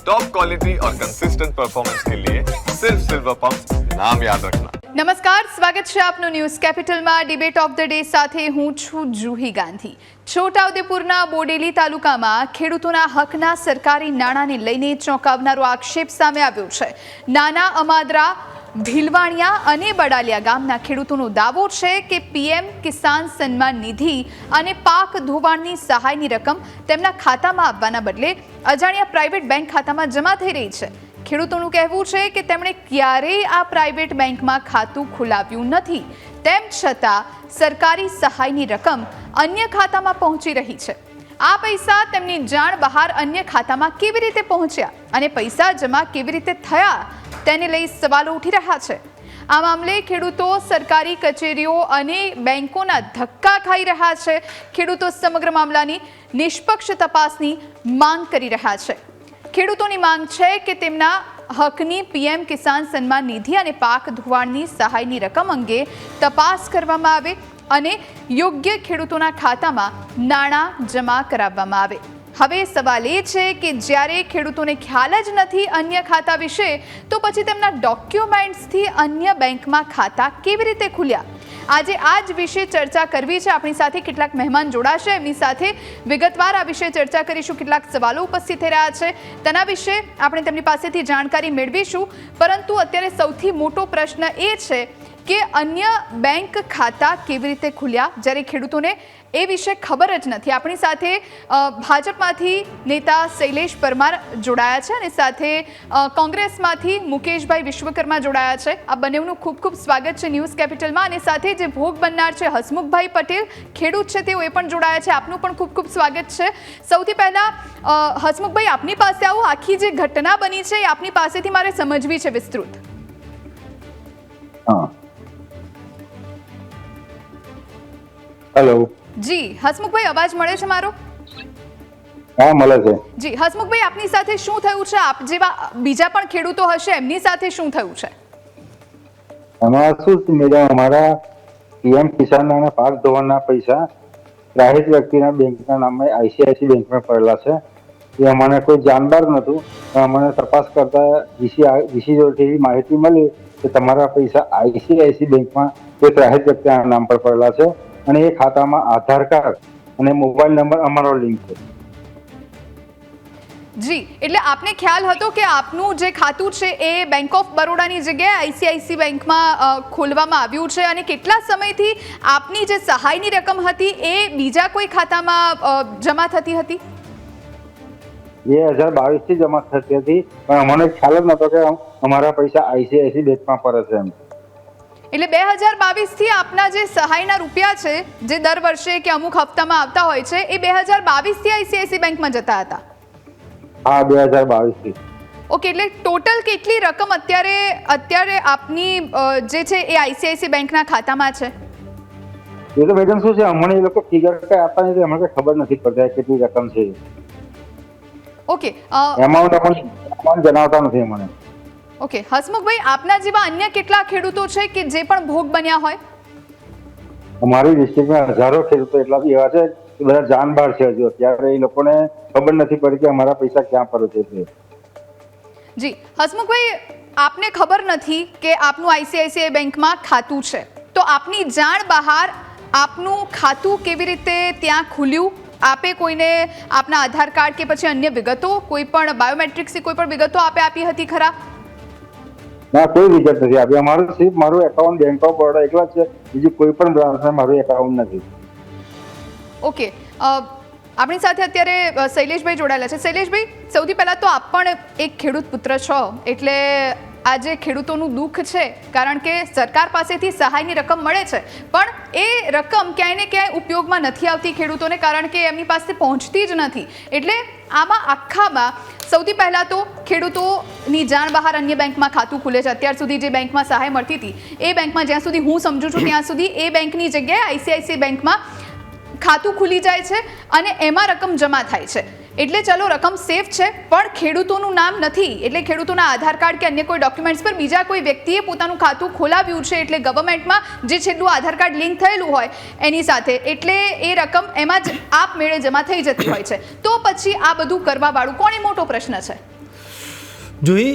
Top quality और consistent performance के लिए सिर्फ सिल्वर पंप नाम याद रखना। નમસ્કાર, સ્વાગત છે આપનું ન્યૂઝ કેપિટલમાં ડિબેટ ઓફ ધ ડે સાથે હું છું જુહી ગાંધી। છોટાઉદેપુરના બોડેલી તાલુકામાં ખેડૂતોના હકના સરકારી નાણાંને લઈને ચોંકાવનારો આક્ષેપ સામે આવ્યો છે। નાના અમાદરા, ભીલવાણિયા અને બડાલિયા ગામના ખેડૂતોનો દાવો છે કે પીએમ કિસાન સન્માન નિધિ અને પાક ધોવાણની સહાયની રકમ તેમના ખાતામાં આવવાના બદલે અજાણ્યા પ્રાઇવેટ બેંક ખાતામાં જમા થઈ રહી છે। ખેડૂતોનું કહેવું છે કે તેમણે ક્યારેય આ પ્રાઇવેટ બેંકમાં ખાતું ખોલાવ્યું નથી, તેમ છતાં સરકારી સહાયની રકમ અન્ય ખાતામાં પહોંચી રહી છે। આ પૈસા તેમની જાણ બહાર અન્ય ખાતામાં કેવી રીતે પહોંચ્યા અને પૈસા જમા કેવી રીતે થયા તેને લઈ સવાલો ઉઠી રહ્યા છે। આ મામલે ખેડૂતો સરકારી કચેરીઓ અને બેંકોના ધક્કા ખાઈ રહ્યા છે। ખેડૂતો સમગ્ર મામલાની નિષ્પક્ષ તપાસની માંગ કરી રહ્યા છે। ખેડૂતોની માંગ છે કે તેમના હકની પીએમ કિસાન સન્માન નિધિ અને પાક ધોવાણની સહાયની રકમ અંગે તપાસ કરવામાં આવે અને યોગ્ય ખેડૂતોના ખાતામાં નાણાં જમા કરાવવામાં આવે। હવે સવાલ એ છે કે જ્યારે ખેડૂતોને ખ્યાલ જ નથી અન્ય ખાતા વિશે, તો પછી તેમના ડોક્યુમેન્ટ્સથી અન્ય બેંકમાં ખાતા કેવી રીતે ખુલ્યા? આજે આ જ વિશે ચર્ચા કરવી છે। આપણી સાથે કેટલાક મહેમાન જોડાશે, એમની સાથે વિગતવાર આ વિશે ચર્ચા કરીશું। કેટલાક સવાલો ઉપસ્થિત થઈ રહ્યા છે, તેના વિશે આપણે તેમની પાસેથી જાણકારી મેળવીશું। પરંતુ અત્યારે સૌથી મોટો પ્રશ્ન એ છે કે અન્ય બેંક ખાતા કેવી રીતે ખુલ્યા, જ્યારે ખેડૂતોને એ વિશે ખબર જ નથી। આપણી સાથે ભાજપમાંથી નેતા શૈલેષ પરમાર જોડાયા છે અને સાથે કોંગ્રેસમાંથી મુકેશભાઈ વિશ્વકર્મા જોડાયા છે। આ બંનેનું ખૂબ ખૂબ સ્વાગત છે ન્યૂઝ કેપિટલમાં। અને સાથે જે ભોગ બનનાર છે હસમુખભાઈ પટેલ, ખેડૂત છે, તેઓ એ પણ જોડાયા છે। આપનું પણ ખૂબ ખૂબ સ્વાગત છે। સૌથી પહેલા હસમુખભાઈ, આપની પાસે આવો, આખી જે ઘટના બની છે એ આપની પાસેથી મારે સમજવી છે વિસ્તૃત। હેલો જી હસમુખભાઈ, અવાજ મળે છે મારો? હા, મળે છે જી હસમુખભાઈ, આપની સાથે શું થયું છે? આપ જેવા બીજા પણ ખેડૂતો હશે, એમની સાથે શું થયું છે? એમાં શું મેડમ, અમારા પીએમ કિસાન અને પાક ધોવાણના પૈસા રાહિત વ્યક્તિના બેંકના નામે આઈસીઆઈસી બેંકમાં પડેલા છે। એ અમને કોઈ જાણકાર નહોતું, અમને તપાસ કરતા વીસી જોડેથી માહિતી મળી કે તમારા પૈસા આઈસીઆઈસી બેંકમાં એક રાહિત વ્યક્તિના નામ પર પડેલા છે અને એ ખાતામાં આધાર કાર્ડ અને મોબાઈલ નંબર અમારો લિંક છે। જી, એટલે આપને ખ્યાલ હતો કે આપનું જે ખાતું છે એ બેંક ઓફ બરોડાની જગ્યાએ આઈસીઆઈસી બેંકમાં ખોલવામાં આવ્યું છે, અને કેટલા સમયથી આપની જે સહાયની રકમ હતી એ બીજા કોઈ ખાતામાં જમા થતી હતી? 2022 થી જમા થતી હતી, પણ અમને ખ્યાલ જ નતો કે અમારા પૈસા આઈસીઆઈસી બેંકમાં પડે છે એમ। એટલે 2022 થી આપના જે સહાયના રૂપિયા છે, જે દર વર્ષે કે અમુક હપ્તામાં આવતા હોય છે, એ 2022 થી આઈસીઆઈસી બેંકમાં જતા હતા? હા, 2022 થી। ઓકે, એટલે ટોટલ કેટલી રકમ અત્યારે આપની જે છે એ આઈસીઆઈસી બેંકના ખાતામાં છે? એ તો મેડમ શું છે, અમને એ લોકો ફિગર કઈ આપતા નથી, અમને કઈ ખબર નથી પડતી કેટલી રકમ છે। ઓકે, એમાઉન્ટ પણ જણાવતા નથી અમને। ઓકે હસમુખભાઈ, આપના જેવા અન્ય કેટલા ખેડૂતો છે કે જે પણ ભોગ બન્યા હોય? અમારી ડિસ્ટ્રિક્ટમાં હજારો ખેડૂતો એટલા એવા છે કે બધા જાન બહાર છે હજુ, ત્યારે એ લોકોને ખબર નથી પડી કે અમારા પૈસા ક્યાં પડે છે। જી હસમુખભાઈ, આપને ખબર નથી કે આપનું આઈસીઆઈસીઆઈ બેંકમાં ખાતું છે, તો આપની જાણ બહાર આપનું ખાતું કેવી રીતે ત્યાં ખુલ્યું? આપે કોઈને આપના આધાર કાર્ડ કે પછી અન્ય વિગતો, કોઈ પણ બાયોમેટ્રિક્સની કોઈ પણ વિગતો આપે આપી હતી ખરા? ના, કોઈ વિગત નથી આપી। અમારું સિર્ફ મારું એકાઉન્ટ બેંક ઓફ બરોડા એકલા જ છે, બીજી કોઈ પણ બ્રાન્ચમાં મારું એકાઉન્ટ નથી। ઓકે, આપણી સાથે અત્યારે શૈલેષભાઈ જોડાયેલા છે। શૈલેષભાઈ, સૌથી પહેલાં તો આપ પણ એક ખેડૂત પુત્ર છો, એટલે આજે ખેડૂતોનું દુઃખ છે, કારણ કે સરકાર પાસેથી સહાયની રકમ મળે છે, પણ એ રકમ ક્યાંય ને ક્યાંય ઉપયોગમાં નથી આવતી ખેડૂતોને, કારણ કે એમની પાસે પહોંચતી જ નથી। એટલે આમાં આખામાં સૌથી પહેલાં તો ખેડૂતોની જાણ બહાર અન્ય બેંકમાં ખાતું ખુલે છે। અત્યાર સુધી જે બેંકમાં સહાય મળતી હતી એ બેંકમાં, જ્યાં સુધી હું સમજુ છું ત્યાં સુધી, એ બેંકની જગ્યાએ આઈસીઆઈસી બેંકમાં ખાતું ખુલી જાય છે અને એમાં રકમ જમા થાય છે। એટલે ચલો રકમ સેફ છે, પણ ખેડૂતોનું નામ નથી, એટલે ખેડૂતોના આધાર કાર્ડ કે અન્ય કોઈ ડોક્યુમેન્ટ્સ પર બીજા કોઈ વ્યક્તિએ પોતાનું ખાતું ખોલાવ્યું છે, એટલે ગવર્મેન્ટમાં જે છેલ્લું આધાર કાર્ડ લિંક થયેલું હોય એની સાથે, એટલે એ રકમ એમાં જ આપમેળે જમા થઈ જતી હોય છે। તો પછી આ બધું કરવા વાળું કોણ, એ મોટો પ્રશ્ન છે। જોઈ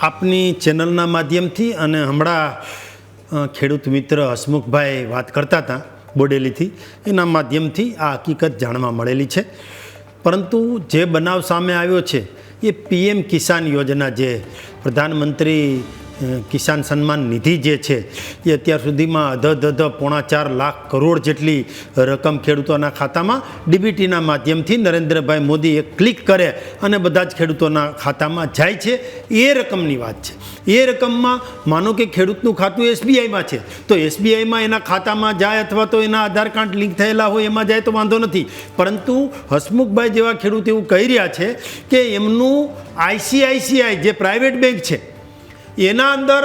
આપની ચેનલના માધ્યમથી અને હમણાં ખેડૂત મિત્ર હસમુખભાઈ વાત કરતા હતા બોડેલીથી, એના માધ્યમથી આ હકીકત જાણવા મળેલી છે. પરંતુ જે બનાવ સામે આવ્યો છે એ PM કિસાન યોજના, જે પ્રધાનમંત્રી કિસાન સન્માન નિધિ જે છે એ અત્યાર સુધીમાં અધધ 4.5 લાખ કરોડ જેટલી રકમ ખેડૂતોના ખાતામાં DBTના માધ્યમથી નરેન્દ્રભાઈ મોદી એક ક્લિક કરે અને બધા જ ખેડૂતોના ખાતામાં જાય છે, એ રકમની વાત છે. એ રકમમાં માનો કે ખેડૂતનું ખાતું SBIમાં છે તો SBIમાં એના ખાતામાં જાય અથવા તો એના આધાર કાર્ડ લિંક થયેલા હોય એમાં જાય તો વાંધો નથી. પરંતુ હસમુખભાઈ જેવા ખેડૂત એવું કહી રહ્યા છે કે એમનું ICICI જે પ્રાઇવેટ બેંક છે એના અંદર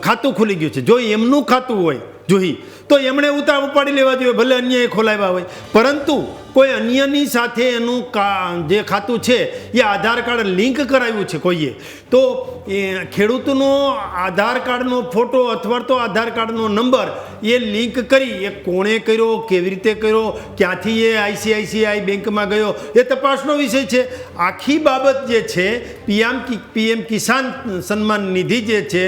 ખાતું ખુલી ગયું છે. જો એમનું ખાતું હોય જોઈ તો એમણે ઉપાડી લેવા જોઈએ, ભલે અન્યએ ખોલાવ્યા હોય, પરંતુ કોઈ અન્યની સાથે એનું જે ખાતું છે એ આધાર કાર્ડ લિંક કરાવ્યું છે કોઈએ, તો એ ખેડૂતનો આધાર કાર્ડનો ફોટો અથવા તો આધાર કાર્ડનો નંબર એ લિંક કરી એ કોણે કર્યો, કેવી રીતે કર્યો, ક્યાંથી એ ICICI બેંકમાં ગયો, એ તપાસનો વિષય છે. આખી બાબત જે છે PM કિસાન સન્માન નિધિ જે છે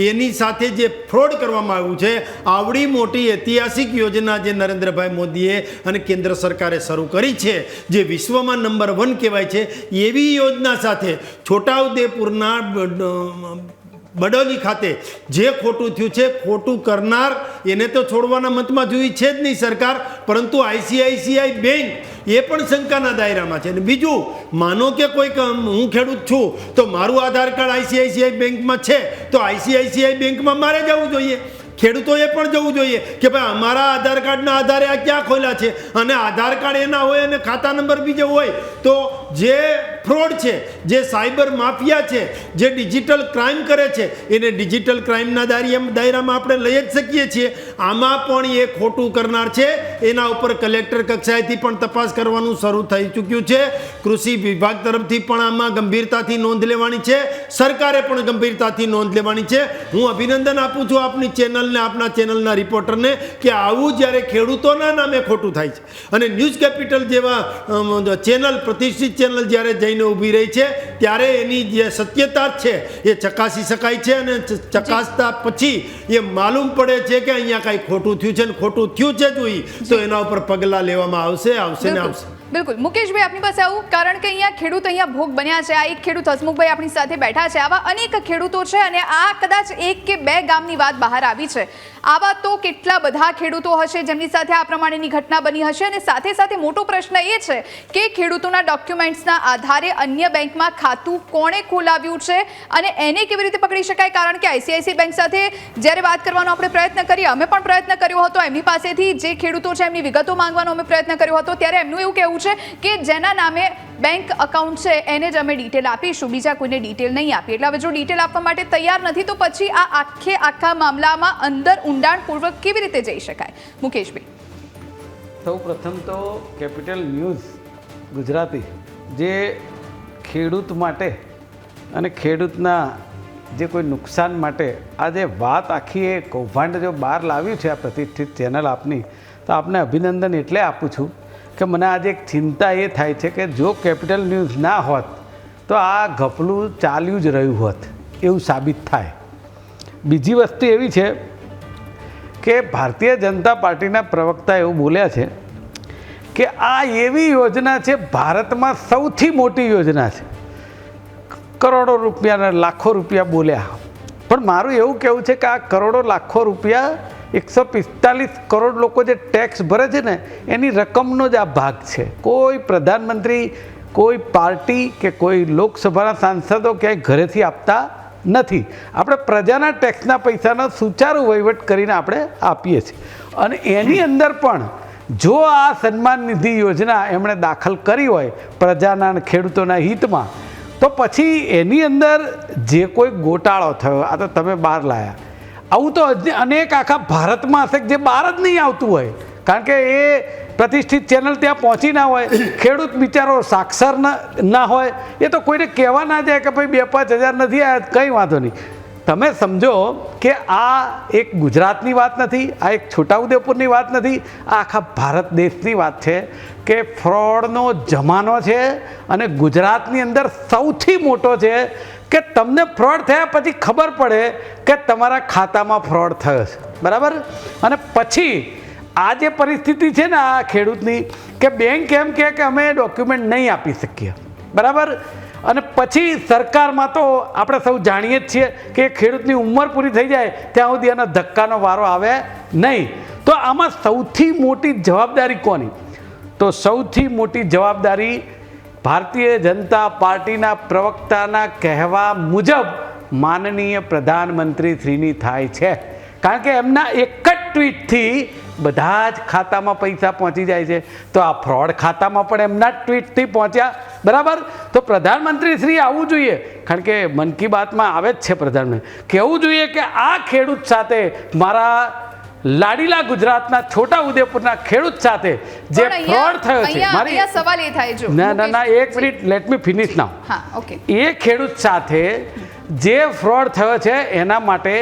એની સાથે જે ફ્રોડ કરવામાં આવ્યું છે, આવડી મોટી ઐતિહાસિક યોજના જે નરેન્દ્રભાઈ મોદીએ અને કેન્દ્ર સરકારે શરૂ કરી છે, જે વિશ્વમાં નંબર 1 કહેવાય છે, એવી યોજના સાથે છોટાઉદેપુરના બડોલી ખાતે જે ખોટું થયું છે, ખોટું કરનાર એને તો છોડવાના મતમાં જોઈ છે જ નહીં સરકાર, પરંતુ ICICI બેંક એ પણ શંકાના દાયરામાં છે. અને બીજું, માનો કે કોઈક હું ખેડૂત છું તો મારું આધાર કાર્ડ ICICI બેંકમાં છે તો ICICI બેંકમાં મારે જવું જોઈએ, ખેડૂતોએ પણ જવું જોઈએ કે ભાઈ અમારા આધાર કાર્ડના આધારે આ ક્યાં ખોલ્યા છે. અને આધાર કાર્ડ એના હોય અને ખાતા નંબર બીજો હોય તો જે ફ્રોડ છે, જે સાયબર માફિયા છે, જે ડિજિટલ ક્રાઇમ કરે છે એને ડિજિટલ ક્રાઇમના દાયરામાં આપણે લઈ જ શકીએ છીએ. આમાં પણ એ ખોટું કરનાર છે, એના ઉપર કલેક્ટર કક્ષાએથી પણ તપાસ કરવાનું શરૂ થઈ ચૂક્યું છે. કૃષિ વિભાગ તરફથી પણ આમાં ગંભીરતાથી નોંધ લેવાની છે, સરકારે પણ ગંભીરતાથી નોંધ લેવાની છે. હું અભિનંદન આપું છું આપની ચેનલને, આપના ચેનલના રિપોર્ટરને કે આવું જ્યારે ખેડૂતોના નામે ખોટું થાય છે અને ન્યૂઝ કેપિટલ જેવા ચેનલ, પ્રતિષ્ઠિત ચેનલ જ્યારે જઈને ઊભી રહી છે ત્યારે એની જે સત્યતા છે એ ચકાસી શકાય છે. અને ચકાસતા પછી એ માલુમ પડે છે કે અહીંયા કાંઈ ખોટું થયું છે, અને ખોટું થયું છે જોઈ તો એના ઉપર પગલાં લેવામાં આવશે ને આવશે. બિલકુલ મુકેશભાઈ, આપની પાસે આવું, કારણ કે અહીંયા ખેડૂત અહીંયા ભોગ બન્યા છે. આ એક ખેડૂત હસમુખભાઈ આપણી સાથે બેઠા છે, આવા અનેક ખેડૂતો છે અને આ કદાચ 1 કે 2 ગામની વાત બહાર આવી છે. આવા તો કેટલા બધા ખેડૂતો હશે જેમની સાથે આ પ્રમાણેની ઘટના બની હશે. અને સાથે સાથે મોટો પ્રશ્ન એ છે કે ખેડૂતોના ડોક્યુમેન્ટ્સના આધારે અન્ય બેંકમાં ખાતું કોણે ખોલાવ્યું છે અને એને કેવી રીતે પકડી શકાય. કારણ કે ICICI બેંક સાથે જ્યારે વાત કરવાનો આપણે પ્રયત્ન કરીએ, અમે પણ પ્રયત્ન કર્યો હતો, એમની પાસેથી જે ખેડૂતો છે એમની વિગતો માંગવાનો અમે પ્રયત્ન કર્યો હતો, ત્યારે એમનું એવું કહેવું છે કે જેના નામે બેંક એકાઉન્ટ છે એને જ અમે ડિટેલ આપીશું, બીજા કોઈને ડિટેલ નહીં આપીએ. એટલે હવે જો ડિટેલ આપવા માટે તૈયાર નથી તો પછી આ આખા મામલામાં અંદર ઊંડાણપૂર્વક કેવી રીતે જઈ શકાય? મુકેશભાઈ, સૌ પ્રથમ તો કેપિટલ ન્યૂઝ ગુજરાતી જે ખેડૂત માટે અને ખેડૂતના જે કોઈ નુકસાન માટે આ જે વાત આખી એ કૌભાંડ જો બહાર લાવ્યું છે આ પ્રતિષ્ઠિત ચેનલ આપની, તો આપને અભિનંદન એટલે આપું છું કે મને આજે એક ચિંતા એ થાય છે કે જો કેપિટલ ન્યૂઝ ના હોત તો આ ઘપલું ચાલ્યું જ રહ્યું હોત એવું સાબિત થાય. બીજી વસ્તુ એવી છે કે ભારતીય જનતા પાર્ટીના પ્રવક્તા એવું બોલ્યા છે કે આ એવી યોજના છે, ભારતમાં સૌથી મોટી યોજના છે. કરોડો રૂપિયાના લાખો રૂપિયા બોલ્યા, પણ મારું એવું કહેવું છે કે આ કરોડો લાખો રૂપિયા 145 કરોડ લોકો જે ટેક્સ ભરે છે ને એની રકમનો જ આ ભાગ છે. કોઈ પ્રધાનમંત્રી, કોઈ પાર્ટી કે કોઈ લોકસભાના સાંસદો ક્યાંય ઘરેથી આપતા નથી. આપણે પ્રજાના ટેક્સના પૈસાનો સુચારુ વહીવટ કરીને આપણે આપીએ છીએ. અને એની અંદર પણ જો આ સન્માન નિધિ યોજના એમણે દાખલ કરી હોય પ્રજાના અને ખેડૂતોના હિતમાં, તો પછી એની અંદર જે કોઈ ગોટાળો થયો, આ તો તમે બહાર લાયા, આવું તો અનેક આખા ભારતમાં હશે જે બહાર જ નહીં આવતું હોય. કારણ કે એ પ્રતિષ્ઠિત ચેનલ ત્યાં પહોંચી ના હોય, ખેડૂત બિચારો સાક્ષર ના હોય, એ તો કોઈને કહેવા ના જાય કે ભાઈ 2-5 હજાર નથી આવ્યા, કંઈ વાંધો નહીં. તમે સમજો કે આ એક ગુજરાતની વાત નથી, આ એક છોટાઉદેપુરની વાત નથી, આ આખા ભારત દેશની વાત છે કે ફ્રોડનો જમાનો છે અને ગુજરાતની અંદર સૌથી મોટો છે કે તમને ફ્રોડ થયા પછી ખબર પડે કે તમારા ખાતામાં ફ્રોડ થયો છે, બરાબર, અને પછી આ જે પરિસ્થિતિ છે ને આ ખેડૂતની કે બેંક એમ કહે કે અમે ડોક્યુમેન્ટ નહીં આપી શકીએ, બરાબર, અને પછી સરકારમાં તો આપણે સૌ જાણીએ જ છીએ કે ખેડૂતની ઉંમર પૂરી થઈ જાય ત્યાં સુધી એનો ધક્કાનો વારો આવે નહીં. તો આમાં સૌથી મોટી જવાબદારી કોની? તો સૌથી મોટી જવાબદારી ભારતીય જનતા પાર્ટીના પ્રવક્તાના કહેવા મુજબ માનનીય પ્રધાનમંત્રી શ્રીની થાય છે. કારણ કે એમના એક જ ટ્વીટથી બધા જ ખાતામાં પૈસા પહોંચી જાય છે. તો આ ફ્રોડ ખાતામાં પણ એમના જ ટ્વીટથી પહોંચ્યા, બરાબર. તો પ્રધાનમંત્રી શ્રી આવવું જોઈએ, કારણ કે મન કી બાતમાં આવે જ છે પ્રધાનમંત્રી, કહેવું જોઈએ કે આ ખેડૂત સાથે, મારા લાડીલા ગુજરાતના છોટા ઉદેપુરના ખેડૂત સાથે જે ફ્રોડ થયો છે, મારી સવાલ એ થાય, જો ના એક મિનિટ, લેટ મી ફિનિશ નાઉ. હા, ઓકે. એ ખેડૂત સાથે જે ફ્રોડ થયો છે એના માટે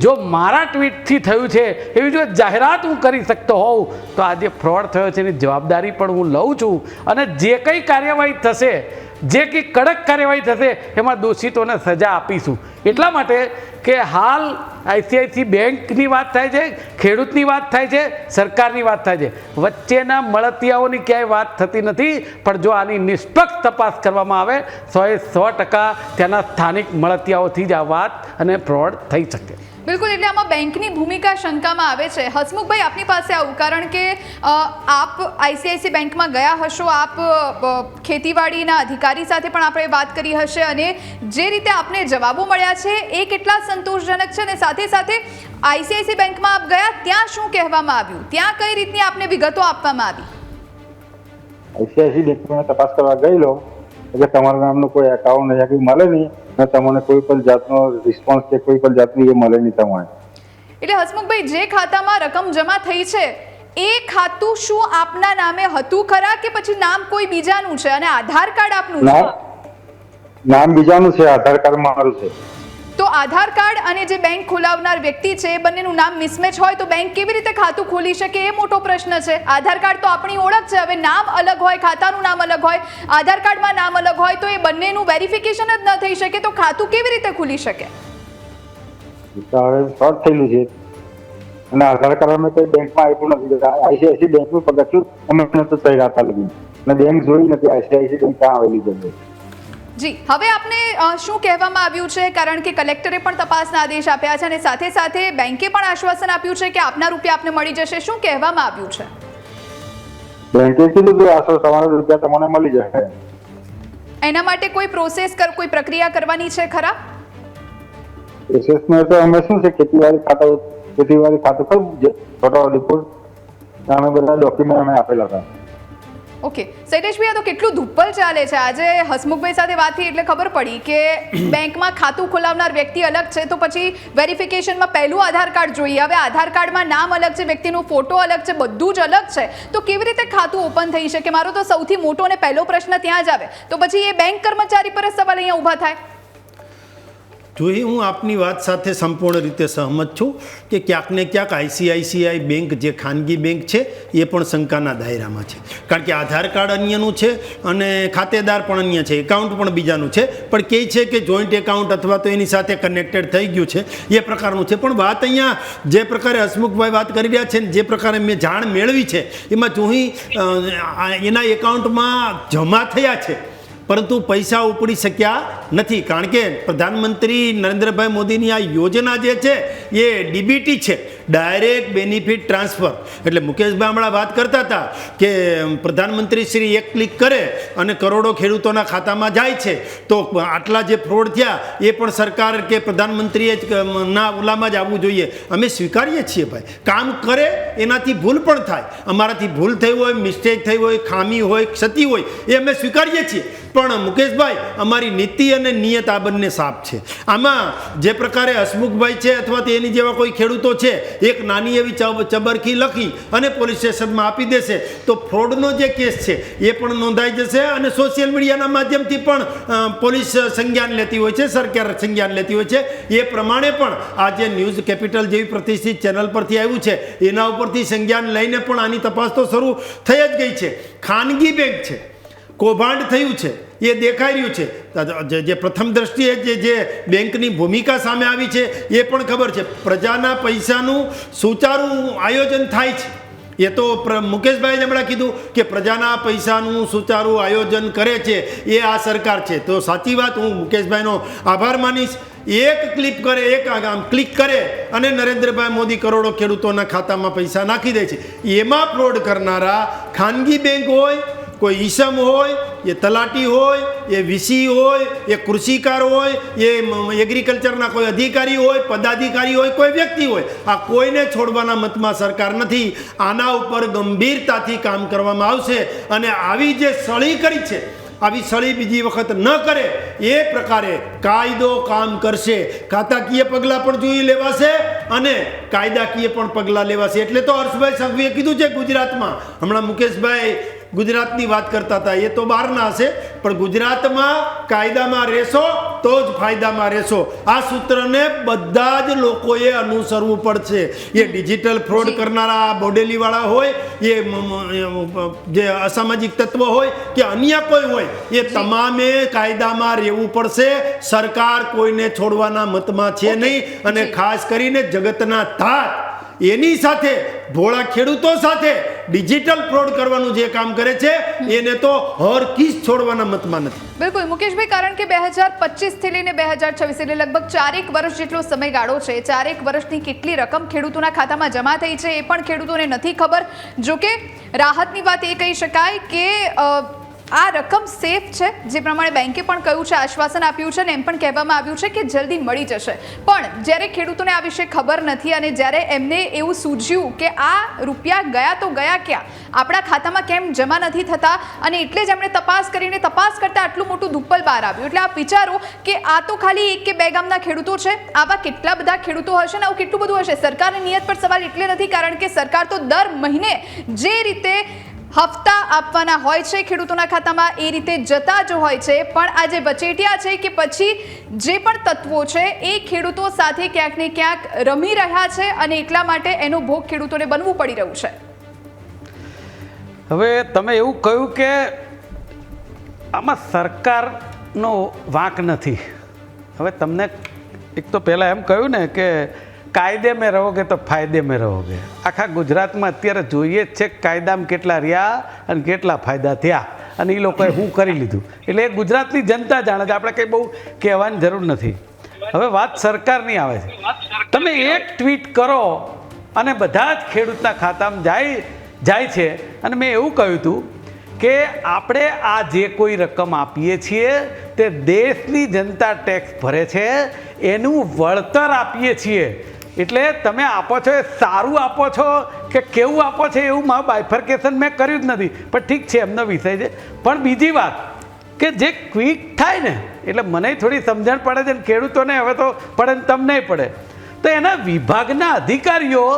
જો મારા ટ્વીટથી થયું છે એવી જો જાહેરાત હું કરી શકતો હોઉં તો આ જે ફ્રોડ થયો છે એની જવાબદારી પણ હું લઉં છું, અને જે કંઈ કાર્યવાહી થશે, જે કંઈ કડક કાર્યવાહી થશે એમાં દોષિતોને સજા આપીશું. એટલા માટે કે હાલ આઈસીઆઈસી બેંકની વાત થાય છે, ખેડૂતની વાત થાય છે, સરકારની વાત થાય છે, વચ્ચેના મળતિયાઓની ક્યાંય વાત થતી નથી. પણ જો આની નિષ્પક્ષ તપાસ કરવામાં આવે 100% ત્યાંના સ્થાનિક મળતિયાઓથી જ આ વાત અને ફ્રોડ થઈ શકે. બિલકુલ, એટલે આમાં બેંકની ભૂમિકા શંકામાં આવે છે. હસમુખભાઈ, આપની પાસે આવું, કારણ કે આપ આઈસીઆઈસી બેંકમાં ગયા હશો, આપ ખેતીવાડીના અધિકારી સાથે પણ આપણે વાત કરી હશે, અને જે રીતે આપને જવાબો મળ્યા છે એ કેટલા સંતોષજનક છે, અને સાથે સાથે આઈસીઆઈસી બેંકમાં આપ ગયા ત્યાં શું કહેવામાં આવ્યું, ત્યાં કઈ રીતની આપને વિગતો આપવામાં આવી? આઈસીઆઈસી બેંકમાં તપાસ કરવા ગયેલો એટલે તમારા નામનું કોઈ એકાઉન્ટ અહીંયા કંઈ મળે નહીં, અને તમને કોઈ પણ જાતનો રિસ્પોન્સ કે કોઈ પણ જાતની એ મળે નહીં તમારે. એટલે હસમુખભાઈ, જે ખાતામાં રકમ જમા થઈ છે એ ખાતું શું આપના નામે હતું ખરા, કે પછી નામ કોઈ બીજાનું છે અને આધાર કાર્ડ આપનું છે? નામ બીજાનું છે, આધાર કાર્ડ મારું છે. તો આધાર કાર્ડ અને જે બેંક ખોલાવનાર વ્યક્તિ છે એ બંનેનું નામ મિસમેચ હોય તો બેંક કેવી રીતે ખાતું ખોલી શકે, એ મોટો પ્રશ્ન છે. આધાર કાર્ડ તો આપણી ઓળખ છે, હવે નામ અલગ હોય, ખાતાનું નામ અલગ હોય, આધાર કાર્ડમાં નામ અલગ હોય તો એ બંનેનું વેરિફિકેશન જ ન થઈ શકે તો ખાતું કેવી રીતે ખુલી શકે? હવે ફ્રોડ થયેલું છે અને આધાર કાર્ડ અમે કઈ બેંકમાં આપ્યું નથી. આઈસીઆઈસી બેંકનું પગથિયું અમે નતું થઈ રહ્યા લગી, અને બેંક જોઈ નથી આઈસીઆઈસી બેંક ક્યાં આવેલી છે. જી, હવે આપને શું કહેવામાં આવ્યું છે, કારણ કે કલેક્ટરે પણ તપાસના આદેશ આપ્યા છે અને સાથે સાથે બેંકે પણ આશ્વાસન આપ્યું છે કે આપના રૂપિયા આપને મળી જશે, શું કહેવામાં આવ્યું છે? બેંકે કીધું કે 800 રૂપિયા તમને મળી જશે. એના માટે કોઈ પ્રોસેસ, કોઈ પ્રક્રિયા કરવાની છે ખરા? પ્રોસેસમાં તો અમે શું છે, ખેતીવાડી ખાતું ખરું છોટાઉદેપુર, અમે બધા ડોક્યુમેન્ટ અમે આપેલા હતા. ઓકે, શૈલેષભાઈ, આ તો કેટલું ધુપ્પલ ચાલે છે. આજે હસમુખભાઈ સાથે વાત થઈ એટલે ખબર પડી કે બેંકમાં ખાતું ખોલાવનાર વ્યક્તિ અલગ છે, તો પછી વેરિફિકેશનમાં પહેલું આધાર કાર્ડ જોઈએ, હવે આધાર કાર્ડમાં નામ અલગ છે, વ્યક્તિનો ફોટો અલગ છે, બધું જ અલગ છે, તો કેવી રીતે ખાતું ઓપન થઈ શકે? મારો તો સૌથી મોટો અને પહેલો પ્રશ્ન ત્યાં જ આવે. તો પછી એ બેંક કર્મચારી પર જ સવાલ અહીંયા ઊભા થાય. જોઈએ, હું આપની વાત સાથે સંપૂર્ણ રીતે સહમત છું કે ક્યાંક ને ક્યાંક આઈસીઆઈસીઆઈ બેંક જે ખાનગી બેંક છે એ પણ શંકાના દાયરામાં છે. કારણ કે આધાર કાર્ડ અન્યનું છે અને ખાતેદાર પણ અન્ય છે, એકાઉન્ટ પણ બીજાનું છે, પણ કહે છે કે જોઈન્ટ એકાઉન્ટ અથવા તો એની સાથે કનેક્ટેડ થઈ ગયું છે, એ પ્રકારનું છે. પણ વાત અહીંયા જે પ્રકારે હસમુખભાઈ વાત કરી રહ્યા છે ને જે પ્રકારે મેં જાણ મેળવી છે એમાં જોઈ એના એકાઉન્ટમાં જમા થયા છે પરંતુ પૈસા ઉપડી શક્યા નથી. કારણ કે પ્રધાનમંત્રી નરેન્દ્રભાઈ મોદીની આ યોજના જે છે એ ડીબીટી છે, ડાયરેક્ટ બેનિફિટ ટ્રાન્સફર. એટલે મુકેશભાઈ હમણાં વાત કરતા હતા કે પ્રધાનમંત્રી શ્રી એક ક્લિક કરે અને કરોડો ખેડૂતોના ખાતામાં જાય છે, તો આટલા જે ફ્રોડ થયા એ પણ સરકાર કે પ્રધાનમંત્રીએ ના ઓલામાં જ આવવું જોઈએ. અમે સ્વીકારીએ છીએ ભાઈ, કામ કરે એનાથી ભૂલ પણ થાય, અમારાથી ભૂલ થઈ હોય, મિસ્ટેક થઈ હોય, ખામી હોય, ક્ષતિ હોય, એ અમે સ્વીકારીએ છીએ. પણ મુકેશભાઈ, અમારી નીતિ અને નિયત આ બંને સાફ છે. આમાં જે પ્રકારે હસમુખભાઈ છે અથવા તો એની જેવા કોઈ ખેડૂતો છે એક નાની એવી ચબરખી લખી અને પોલીસ સ્ટેશનમાં આપી દેશે તો ફ્રોડનો જે કેસ છે એ પણ નોંધાઈ જશે અને સોશિયલ મીડિયાના માધ્યમથી પણ પોલીસ સંજ્ઞાન લેતી હોય છે, સરકાર સંજ્ઞાન લેતી હોય છે. એ પ્રમાણે પણ આ જે ન્યૂઝ કેપિટલ જેવી પ્રતિષ્ઠિત ચેનલ પરથી આવ્યું છે એના ઉપરથી સંજ્ઞાન લઈને પણ આની તપાસ તો શરૂ થઈ જ ગઈ છે. ખાનગી બેંક છે, કૌભાંડ થયું છે, એ દેખાઈ રહ્યું છે. જે પ્રથમ દ્રષ્ટિએ જે બેંકની ભૂમિકા સામે આવી છે એ પણ ખબર છે. પ્રજાના પૈસાનું સુચારું આયોજન થાય છે. એ તો મુકેશભાઈએ હમણાં કીધું કે પ્રજાના પૈસાનું સુચારું આયોજન કરે છે એ આ સરકાર છે. તો સાચી વાત, હું મુકેશભાઈનો આભાર માનીશ. એક ક્લિક કરે અને નરેન્દ્રભાઈ મોદી કરોડો ખેડૂતોના ખાતામાં પૈસા નાખી દે છે. એમાં ફ્રોડ કરનારા ખાનગી બેંક હોય, કોઈ ઈસમ હોય, એ તલાટી હોય, એ વીસી હોય, એ કૃષિકાર હોય, એ એગ્રીકલ્ચરના કોઈ અધિકારી હોય, પદાધિકારી હોય, કોઈ વ્યક્તિ હોય, આ કોઈને છોડવાના મતમાં સરકાર નથી. આના ઉપર ગંભીરતાથી કામ કરવામાં આવશે અને આવી જે સળી કરી છે આવી સળી બીજી વખત ન કરે એ પ્રકારે કાયદો કામ કરશે. ખાતાકીય પગલાં પણ જોઈ લેવાશે અને કાયદાકીય પણ પગલાં લેવાશે. એટલે તો હર્ષભાઈ સંઘવીએ કીધું છે ગુજરાતમાં, હમણાં મુકેશભાઈ ગુજરાતની વાત કરતા હતા, એ તો બહારના હશે, પણ ગુજરાતમાં કાયદામાં રહેશો તો જ ફાયદામાં રહેશો. આ સૂત્રને બધા જ લોકોએ અનુસરવું પડશે. એ ડિજિટલ ફ્રોડ કરનારા બોડેલીવાળા હોય, એ જે અસામાજિક તત્વો હોય કે અન્ય કોઈ હોય, એ તમામે કાયદામાં રહેવું પડશે. સરકાર કોઈને છોડવાના મતમાં છે નહીં. અને ખાસ કરીને જગતના તાત એની સાથે ભોળા ખેડૂતો સાથે ડિજિટલ ફ્રોડ કરવાનું જે કામ કરે છે એને તો હરકીસ છોડવાના મતમાં નથી. બિલકુલ મુકેશભાઈ, કારણ કે 2025 થી લઈને 2026 એટલે લગભગ 4 વર્ષ જેટલો સમયગાળો છે. 4 વર્ષની કેટલી રકમ ખેડૂતોના ખાતામાં જમા થઈ છે એ પણ ખેડૂતોને નથી ખબર. જોકે રાહતની વાત એ કહી શકાય કે આ રકમ સેફ છે, જે પ્રમાણે બેંકે પણ કહ્યું છે, આશ્વાસન આપ્યું છે અને એમ પણ કહેવામાં આવ્યું છે કે જલ્દી મળી જશે. પણ જ્યારે ખેડૂતોને આ વિશે ખબર નથી અને જ્યારે એમને એવું સૂઝ્યું કે આ રૂપિયા ગયા તો ગયા ક્યાં, આપણા ખાતામાં કેમ જમા નથી થતા, અને એટલે જ એમણે તપાસ કરતા આટલું મોટું ધુપ્પલ બહાર આવ્યું. એટલે આપ વિચારો કે આ તો ખાલી 1 કે 2 ગામના ખેડૂતો છે, આવા કેટલા બધા ખેડૂતો હશે ને આવું કેટલું બધું હશે. સરકારની નિયત પર સવાલ એટલે નથી, કારણ કે સરકાર તો દર મહિને જે રીતે હપ્તા આપવાના હોય છે ખેડૂતોના ખાતામાં એ રીતે જતા જ હોય છે. પણ આ જે વચેટિયા છે કે પછી જે પણ તત્વો છે એ ખેડૂતો સાથે ક્યાંક ને ક્યાંક રમી રહ્યા છે અને એટલા માટે એનો ભોગ ખેડૂતોને બનવું પડી રહ્યું છે. હવે તમે એવું કહ્યું કે આમાં સરકારનો વાંક નથી. હવે તમને એક તો પહેલાં એમ કહ્યું ને કે કાયદે મેં રહોગે તો ફાયદે મેં રહોગે. આખા ગુજરાતમાં અત્યારે જોઈએ જ છે કાયદામાં કેટલા રહ્યા અને કેટલા ફાયદા થયા અને એ લોકોએ શું કરી લીધું. એટલે એ ગુજરાતની જનતા જાણે છે, આપણે કંઈ બહુ કહેવાની જરૂર નથી. હવે વાત સરકારની આવે છે. તમે એક ટ્વીટ કરો અને બધા જ ખેડૂતના ખાતામાં જાય છે. અને મેં એવું કહ્યું હતું કે આપણે આ જે કોઈ રકમ આપીએ છીએ તે દેશની જનતા ટેક્સ ભરે છે, એનું વળતર આપીએ છીએ. એટલે તમે આપો છો એ સારું આપો છો કે કેવું આપો છો એવું મારું બાયફર્કેશન મેં કર્યું જ નથી. પણ ઠીક છે, એમનો વિષય છે. પણ બીજી વાત કે જે ક્વિક થાય ને, એટલે મને થોડી સમજણ પડે છે ને ખેડૂતોને હવે તો પડે ને તમને પડે. તો એના વિભાગના અધિકારીઓ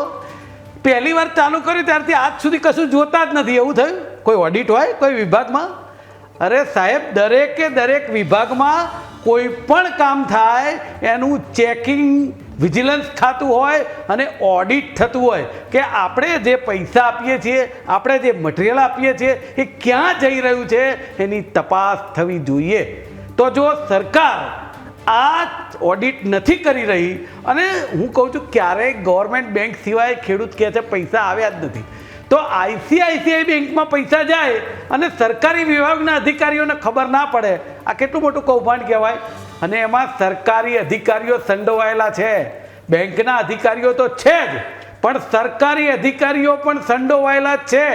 પહેલી વાર ચાલુ કર્યું ત્યારથી આજ સુધી કશું જોતા જ નથી. એવું થયું કોઈ ઓડિટ હોય કોઈ વિભાગમાં? અરે સાહેબ, દરેક વિભાગમાં કોઈ પણ કામ થાય એનું ચેકિંગ વિજિલન્સ થતું હોય અને ઓડિટ થતું હોય કે આપણે જે પૈસા આપીએ છીએ, આપણે જે મટીરિયલ આપીએ છીએ એ ક્યાં જઈ રહ્યું છે એની તપાસ થવી જોઈએ. તો જો સરકાર આ ઓડિટ નથી કરી રહી, અને હું કહું છું ક્યારેય ગવર્મેન્ટ બેંક સિવાય ખેડૂત કહે છે પૈસા આવ્યા જ નથી, તો આઈસીઆઈસીઆઈ બેંકમાં પૈસા જાય અને સરકારી વિભાગના અધિકારીઓને ખબર ના પડે, આ કેટલું મોટું કૌભાંડ કહેવાય. અને એમાં સરકારી અધિકારીઓ સંડોવાયેલા છે. બેંકના અધિકારીઓ તો છે જ, પણ સરકારી અધિકારીઓ પણ સંડોવાયેલા જ છે.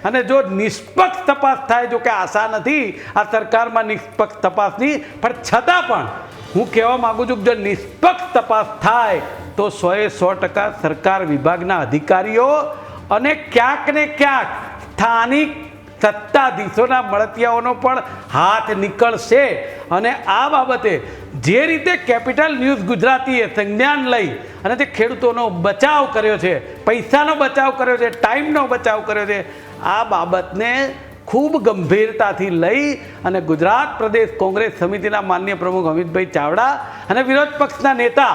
અને જો નિષ્પક્ષ તપાસ થાય, જો કે આશા નથી આ સરકારમાં નિષ્પક્ષ તપાસની, પણ છતાં પણ હું કહેવા માગું છું કે જો નિષ્પક્ષ તપાસ થાય તો 100% સરકાર વિભાગના અધિકારીઓ અને ક્યાંક ને ક્યાંક સ્થાનિક સત્તાધીશોના મળતિયાઓનો પણ હાથ નીકળશે. અને આ બાબતે જે રીતે કેપિટલ ન્યૂઝ ગુજરાતીએ સંજ્ઞાન લઈ અને તે ખેડૂતોનો બચાવ કર્યો છે, પૈસાનો બચાવ કર્યો છે, ટાઈમનો બચાવ કર્યો છે, આ બાબતને ખૂબ ગંભીરતાથી લઈ અને ગુજરાત પ્રદેશ કોંગ્રેસ સમિતિના માનનીય પ્રમુખ અમિતભાઈ ચાવડા અને વિરોધ પક્ષના નેતા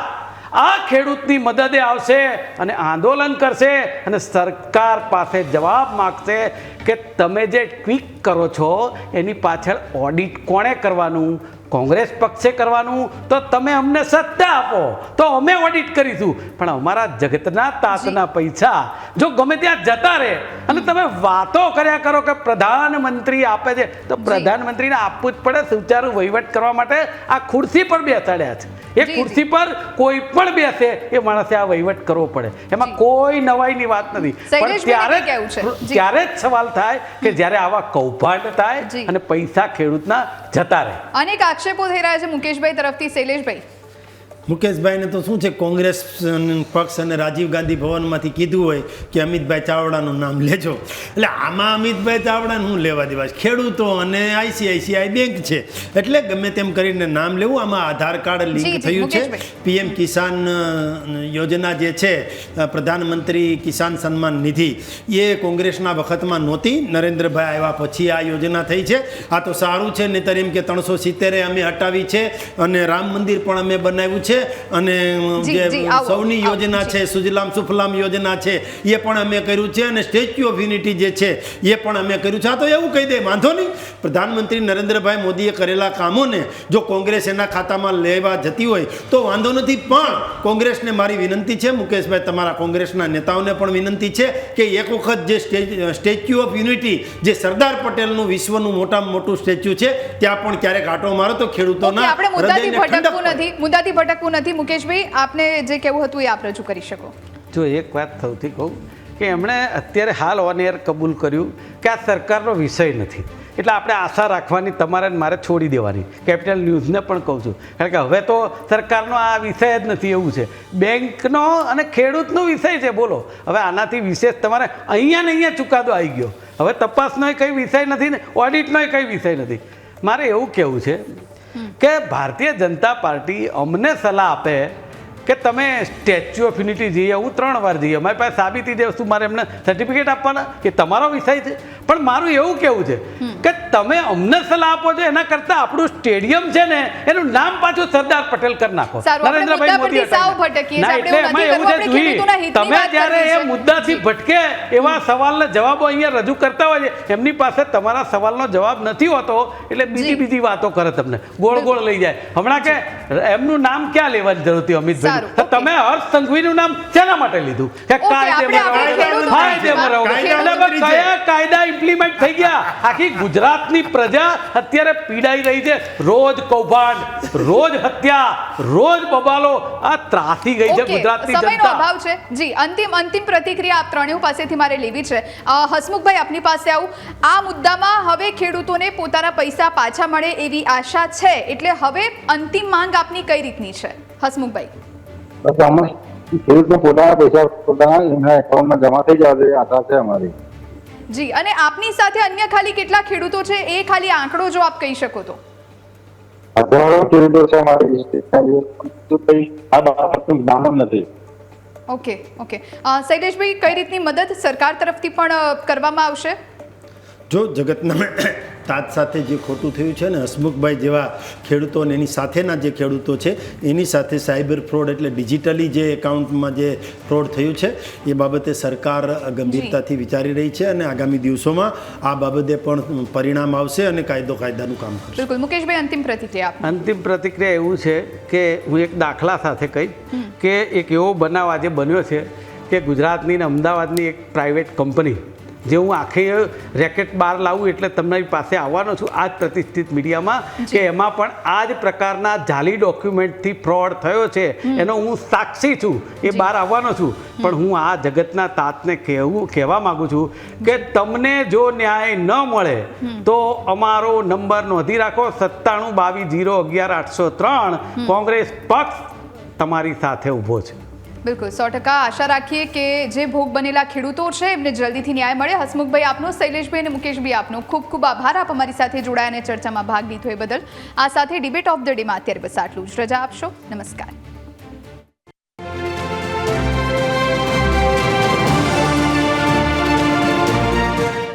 આ ખેડૂતની મદદે આવશે અને આંદોલન કરશે અને સરકાર પાસે જવાબ માગશે કે તમે જે ટ્વીક કરો છો એની પાછળ ઓડિટ કોણે કરવાનું? કોંગ્રેસ પક્ષે કરવાનું. તો તમે અમને સત્તા આપો તો અમે ઓડિટ કરીશું, પણ અમારા જગતના તાતના પૈસા જો ગમે ત્યાં જતા રહે અને તમે વાતો કર્યા કરો કે પ્રધાનમંત્રી આપે છે, તો પ્રધાનમંત્રીને આપવું જ પડે સુચારું વહીવટ કરવા માટે. આ ખુરશી પર બેસાડ્યા છે, એ ખુરશી પર કોઈ પણ બેસે એ માણસે આ વહીવટ કરવો પડે, એમાં કોઈ નવાઈની વાત નથી. પણ ત્યારે જ સવાલ થાય કે જ્યારે આવા કૌભાંડ થાય અને પૈસા ખેડૂતના જતા રહે. અનેક આક્ષેપો થઈ રહ્યા છે મુકેશભાઈ તરફથી. શૈલેષભાઈ, મુકેશભાઈને તો શું છે, કોંગ્રેસ પક્ષ અને રાજીવ ગાંધી ભવનમાંથી કીધું હોય કે અમિતભાઈ ચાવડાનું નામ લેજો, એટલે આમાં અમિતભાઈ ચાવડાને હું લેવા દેવા છે? ખેડૂતો અને આઈસીઆઈસીઆઈ બેંક છે એટલે ગમે તેમ કરીને નામ લેવું. આમાં આધાર કાર્ડ લિંક થયું છે. પીએમ કિસાન યોજના જે છે, પ્રધાનમંત્રી કિસાન સન્માન નિધિ, એ કોંગ્રેસના વખતમાં નહોતી, નરેન્દ્રભાઈ આવ્યા પછી આ યોજના થઈ છે. આ તો સારું છે, નહીંતર એમ કે 370 અમે હટાવી છે અને રામ મંદિર પણ અમે બનાવ્યું છે અને જે સૌની યોજના છે, સુજલામ સુફલામ યોજના છે, એ પણ અમે કર્યું છે અને સ્ટેચ્યુ ઓફ યુનિટી જે છે એ પણ અમે કર્યું છે. આ તો એવું કહી દે, વાંધો નહીં. પ્રધાનમંત્રી નરેન્દ્રભાઈ મોદીએ કરેલા કામોને જો કોંગ્રેસ એના ખાતામાં લેવા જતી હોય તો વાંધો નથી, પણ કોંગ્રેસને મારી વિનંતી છે, મુકેશભાઈ તમારા કોંગ્રેસના નેતાઓને પણ વિનંતી છે કે એક વખત જે સ્ટેચ્યુ ઓફ યુનિટી જે સરદાર પટેલનું વિશ્વનું મોટામાં મોટું સ્ટેચ્યુ છે ત્યાં પણ ક્યારેક આંટો મારો તો ખેડૂતોના મુદ્દાથી ભટકવું નથી. મુકેશભાઈ, આપને જે કહેવું હતું એ આપ રજૂ કરી શકો. જો એક વાત સૌથી કહું કે એમણે અત્યારે હાલ ઓન એર કબૂલ કર્યું કે આ સરકારનો વિષય નથી, એટલે આપણે આશા રાખવાની તમારે મારે છોડી દેવાની. કેપિટલ ન્યૂઝને પણ કહું છું, કારણ કે હવે તો સરકારનો આ વિષય જ નથી, એવું છે. બેંકનો અને ખેડૂતનો વિષય છે. બોલો, હવે આનાથી વિશેષ તમારે અહીંયા ને અહીંયા ચુકાદો આવી ગયો. હવે તપાસનો કંઈ વિષય નથી ને ઓડિટનો કંઈ વિષય નથી. મારે એવું કહેવું છે કે ભારતીય જનતા પાર્ટી અમને સલાહ આપે કે તમે સ્ટેચ્યુ ઓફ યુનિટી જઈએ, હું 3 વાર જઈએ, મારી પાસે સાબિતી છે, શું મારે એમને સર્ટિફિકેટ આપવાના? એ તમારો વિષય છે. પણ મારું એવું કહેવું છે કે તમે અમને સલાહ આપો છો એના કરતાં આપણું સ્ટેડિયમ છે ને એનું નામ પાછું સરદાર પટેલ કરી નાખો. નરેન્દ્રભાઈ મોદી એટલે એમાં એવું છે, જોઈ તમે જ્યારે એ મુદ્દાથી ભટકે એવા સવાલના જવાબો અહીંયા રજૂ કરતા હોય છે, એમની પાસે તમારા સવાલનો જવાબ નથી હોતો એટલે બીજી વાતો કરે, તમને ગોળ ગોળ લઈ જાય. હમણાં કે એમનું નામ ક્યાં લેવાની જરૂર હતી અમિતભાઈ? તમે હર્ષ સંઘવીનું નામ શેના માટે લીધું? કે કાયદા ઇમ્પ્લિમેન્ટ થઈ ગયા. આખી ગુજરાતની પ્રજા અત્યારે પીડાઈ રહી છે. રોજ કૌભાંડ, રોજ હત્યા, રોજ બબાલો, આ ત્રાસી ગઈ છે ગુજરાતની જનતા. સમયનો અભાવ છે. જી, અંતિમ પ્રતિક્રિયા આપ ત્રણેય પાસેથી મારે લેવી છે. હસમુખભાઈ, આપની પાસે આવું. આ મુદ્દામાં હવે ખેડૂતોને પોતાના પૈસા પાછા મળે એવી આશા છે, એટલે હવે અંતિમ માંગ આપની કઈ રીતની છે? હસમુખભાઈ, ખેડૂતને પોતાના પૈસા પોતાના એમના એકાઉન્ટમાં જમા થઈ જવા દે આશા છે અમારી. જી, અને આપની સાથે અન્ય ખાલી કેટલા ખેડૂતો છે એ ખાલી આંકડો જો આપ કહી શકો તો? હજારો ખેડૂતો છે અમારી, આ બાબતનું જ્ઞાન નથી. ઓકે. શૈલેષભાઈ, કઈ રીતની મદદ સરકાર તરફથી પણ કરવામાં આવશે? જો જગતના તાત સાથે જે ખોટું થયું છે ને, હસમુખભાઈ જેવા ખેડૂતો અને એની સાથેના જે ખેડૂતો છે એની સાથે સાયબર ફ્રોડ એટલે ડિજિટલી જે એકાઉન્ટમાં જે ફ્રોડ થયું છે એ બાબતે સરકાર ગંભીરતાથી વિચારી રહી છે અને આગામી દિવસોમાં આ બાબતે પણ પરિણામ આવશે અને કાયદાનું કામ કરશે. બિલકુલ. મુકેશભાઈ, અંતિમ પ્રતિક્રિયા એવું છે કે હું એક દાખલા સાથે કહીશ કે એક એવો બનાવ આજે બન્યો છે કે ગુજરાતની ને અમદાવાદની એક પ્રાઇવેટ કંપની, જે હું આખી રેકેટ બહાર લાવું એટલે તમારી પાસે આવવાનો છું આ જ પ્રતિષ્ઠિત મીડિયામાં, કે એમાં પણ આ જ પ્રકારના જાલી ડોક્યુમેન્ટથી ફ્રોડ થયો છે એનો હું સાક્ષી છું, એ બહાર આવવાનો છું. પણ હું આ જગતના તાતને કહેવા માગું છું કે તમને જો ન્યાય ન મળે તો અમારો નંબર નોંધી રાખો, 9722011803. કોંગ્રેસ પક્ષ તમારી સાથે ઊભો છે. બિલકુલ, 100% આશા રાખીએ કે જે ભોગ બનેલા ખેડૂતો છે એમને જલ્દીથી ન્યાય મળે. હસમુખભાઈ આપનો, શૈલેષભાઈ અને મુકેશભાઈ આપનો ખૂબ ખૂબ આભાર. આપ અમારી સાથે જોડાયા અને ચર્ચામાં ભાગ લીધો એ બદલ. આ સાથે ડિબેટ ઓફ ધ ડેમાં અત્યારે બસ આટલું જ. રજા આપશો. નમસ્કાર.